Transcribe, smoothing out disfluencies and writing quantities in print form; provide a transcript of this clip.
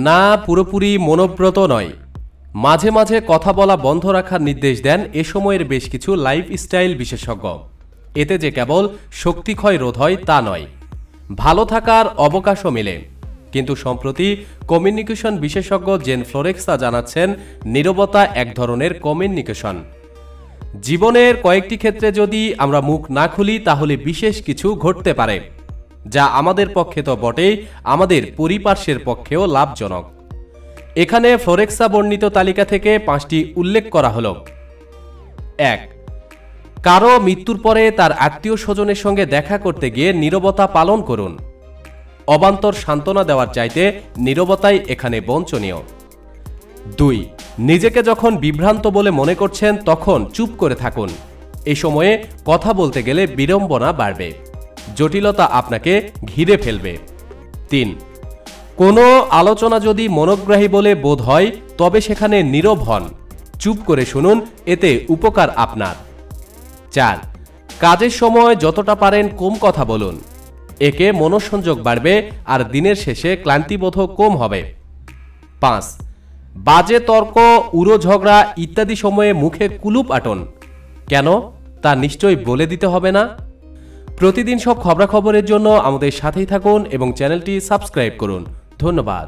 না পুরোপুরি মনোব্রত নয়। মাঝে মাঝে কথা বলা বন্ধ রাখার নির্দেশ দেন এ সময়ের বেশ কিছু লাইফস্টাইল বিশেষজ্ঞ। এতে যে কেবল শক্তিক্ষয় রোধ হয় তা নয়, ভালো থাকার অবকাশও মেলে। কিন্তু সম্প্রতি কমিউনিকেশন বিশেষজ্ঞ জেন ফ্লোরেক্সা জানাচ্ছেন, নীরবতা এক ধরনের কমিউনিকেশন। জীবনের কয়েকটি ক্ষেত্রে যদি আমরা মুখ না খুলি তাহলে বিশেষ কিছু ঘটতে পারে, যা আমাদের পক্ষে তো বটেই, আমাদের পরিপার্শ্বের পক্ষেও লাভজনক। এখানে ফ্লোরেক্সা বর্ণিত তালিকা থেকে 5টি উল্লেখ করা হলো। 1. কারো মৃত্যুর পরে তার আত্মীয় স্বজনের সঙ্গে দেখা করতে গিয়ে নীরবতা পালন করুন। অবান্তর সান্ত্বনা দেওয়ার চাইতে নীরবতাই এখানে বাঞ্ছনীয়। 2. নিজেকে যখন বিভ্রান্ত বলে মনে করছেন তখন চুপ করে থাকুন। এই সময়ে কথা বলতে গেলে বিড়ম্বনা বাড়বে, জটিলতা আপনাকে ঘিরে ফেলবে। 3. কোনো আলোচনা যদি মনোগ্রাহী বলে বোধ হয় তবে সেখানে নীরব হন, চুপ করে শুনুন, এতে উপকার আপনার। 4. কাজের সময় যতটা পারেন কম কথা বলুন, একে মনোসংযোগ বাড়বে আর দিনের শেষে ক্লান্তিবোধ কম হবে। 5. বাজে তর্ক, উড়ো ঝগড়া ইত্যাদি সময়ে মুখে কুলুপ আটন। কেন তা নিশ্চয়ই বলে দিতে হবে না। প্রতিদিন সব খবরাখবরের জন্য আমাদের সাথেই থাকুন এবং চ্যানেলটি সাবস্ক্রাইব করুন। ধন্যবাদ।